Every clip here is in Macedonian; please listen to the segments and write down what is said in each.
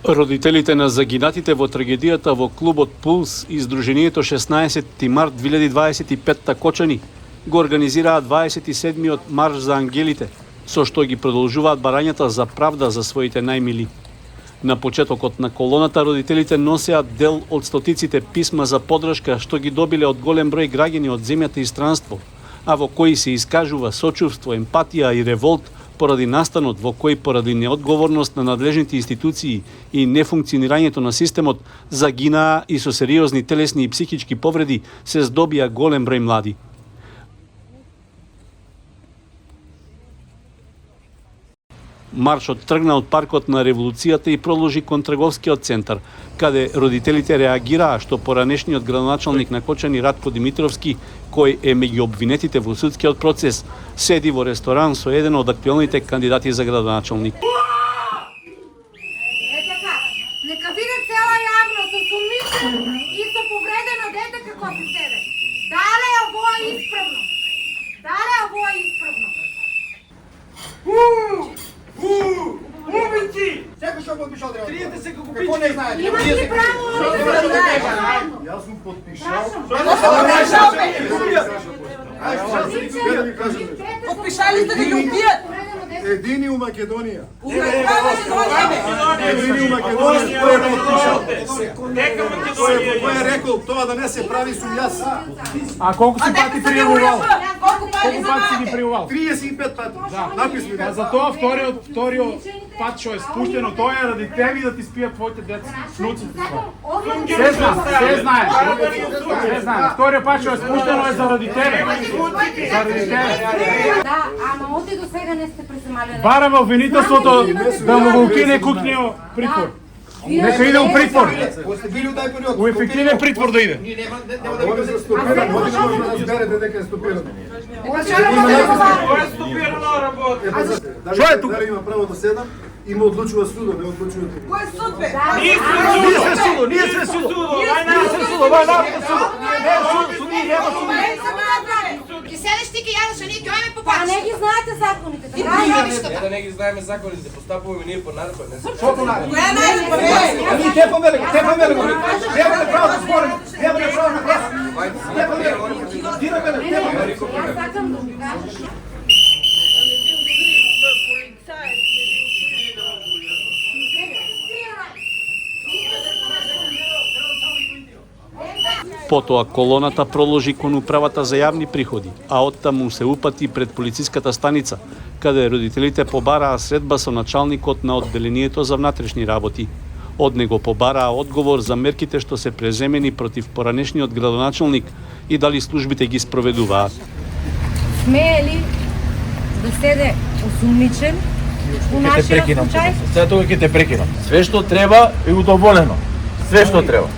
Родителите на загинатите во трагедијата во клубот Пулс и Сдруженијето 16 март 2025 Кочани го организираат 27-миот марш за ангелите, со што ги продолжуваат барањата за правда за своите најмили. На почетокот на колоната родителите носеат дел од стотиците писма за поддршка што ги добиле од голем број граѓани од земјата и странство, а во кои се искажува сочувство, емпатија и револт поради настанот во кој поради неодговорност на надлежните институции и нефункционирањето на системот загинаа и со сериозни телесни и психички повреди се здобија голем број млади. Маршот тргна од паркот на Револуцијата и проложи кон трговскиот центар, каде родителите реагираа што поранешниот градоначалник на Кочани Ратко Димитровски, кој е меѓу обвинетите во судскиот процес, седи во ресторан со еден од актуелните кандидати за градоначалник. Нека види цела јавност со сумничен и со повредено дете како се седе. Дале ово е исправно. Дале ово е исправно. Убици! Секој што подпишал треба. Криете се како Како не знае? Има ли право? Јас сум подпишал. Подпишали сте да ги убијат. Едини у Македонија. Едини Едини у Македонија кој е подпишал. Кој е рекол тоа да не се прави сум јас. А колку си пати пријавувал? Колку пати си ги пријавувал? 35 пати. Написано. А за тоа вториот пат што е спуштено, тоа е ради тебе да ти спијат твоите деца, внуците своји. Се знае. Вториот пат што е спуштено е заради тебе. Заради тебе. Да, ама оти до сега не сте преземалени. Бараме обвинителството да му го укине кукнио притвор. Нека иде у притвор. У ефективен притвор да иде. Може да стопира, може да разберете дека е стопирано. Што е тука? Дали има право да седам, има одлучува судот, не одлучувате. Кој суд бе? Ние сме судо. Не е суд. Ки седеш ти ки јадеш, а ние ќе ојме по Па не пачи. ги знаете законите. И така? пријавиштата. Да не ги знаеме законите, постапуваме ние по наредба, не се. Која најлепа бе? Ами те помеле, немаме право да спорим, немаме право на глас. Јас сакам да ви кажам. Потоа колоната проложи кон управата за јавни приходи, а оттаму се упати пред полициската станица, каде родителите побараа средба со началникот на одделението за внатрешни работи. Од него побараа одговор за мерките што се преземени против поранешниот градоначалник и дали службите ги спроведуваат. Смее ли да седе осумничен у нашиот случај? Сега тоа ќе те прекинам. Све што треба е удоволено. Све што треба.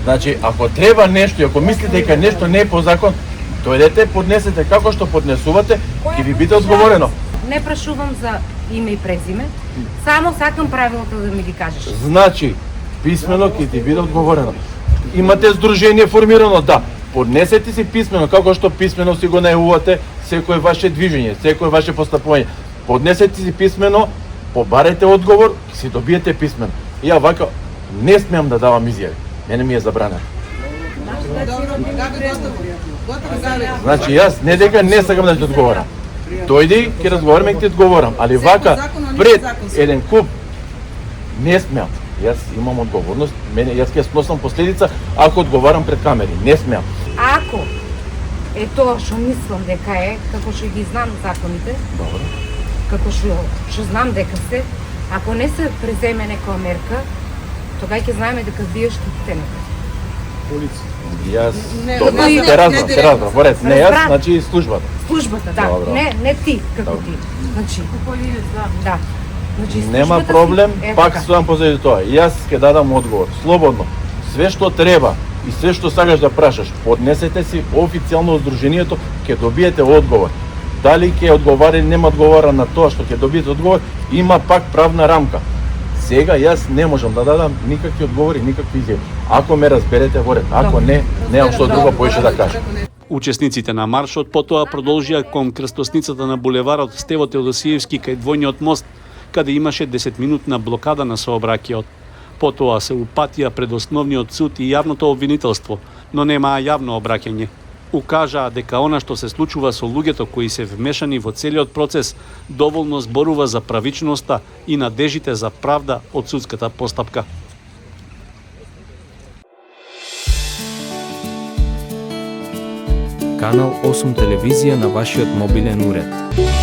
Значи, ако треба нешто и ако мислите дека нешто не е по закон, дојдете, поднесете како што поднесувате, ќе ви биде одговорено. Не прашувам за име и презиме, само сакам правилата да ми ги кажеш. Значи, писмено ќе ти биде одговорено. Имате здружение формирано, да. Поднесете си писмено, како што писмено си го најавувате секое ваше движење, секое ваше постапување. Поднесете си писмено, побарете одговор, ќе си добиете писмено. Ја вака не смеам да давам изјави. Мене ми е забранено. Значи јас не дека не сакам да ти одговорам. Дојди, ќе разговараме, ќе ти одговорам, али вака пред еден куп не смеам. Јас имам одговорност, јас ќе сносам последица ако одговарам пред камери. Не смеам. Ако е тоа што мислам дека е, како што ги знам законите, Добро. како што знам дека се, ако не се преземе некоја мерка, тогаш ќе знаеме дека вие штитите некој. Јас Не, добро, не, се разбрам, не, се разбрам. Во ред, не јас, Разбран. значи службата. Службата, да, Добро. не ти како Добро. ти. Значи, да. Значи, Нема службата проблем, си е пак така. стојам позади тоа. Јас ќе дадам одговор, слободно. Све што треба и све што сакаш да прашаш, поднесете си официјално здруженијето, ќе добиете одговор. Дали ќе одговара или нема одговора на тоа што ќе добиете одговор, има пак правна рамка. Сега јас не можам да дадам никакви одговори, никакви изјави. Ако ме разберете во ред, ако не, немам што друго поише да кажам. Учесниците на маршот потоа продолжија кон крстосницата на булеварот Стево Теодосиевски кај двојниот мост, каде имаше 10-минутна блокада на сообраќајот. Потоа се упатија пред основниот суд и јавното обвинителство, но немаа јавно обраќање. Укажаа дека она што се случува со луѓето кои се вмешани во целиот процес доволно зборува за правичноста и надежите за правда од судската постапка. Канал 8 телевизија на вашиот мобилен уред.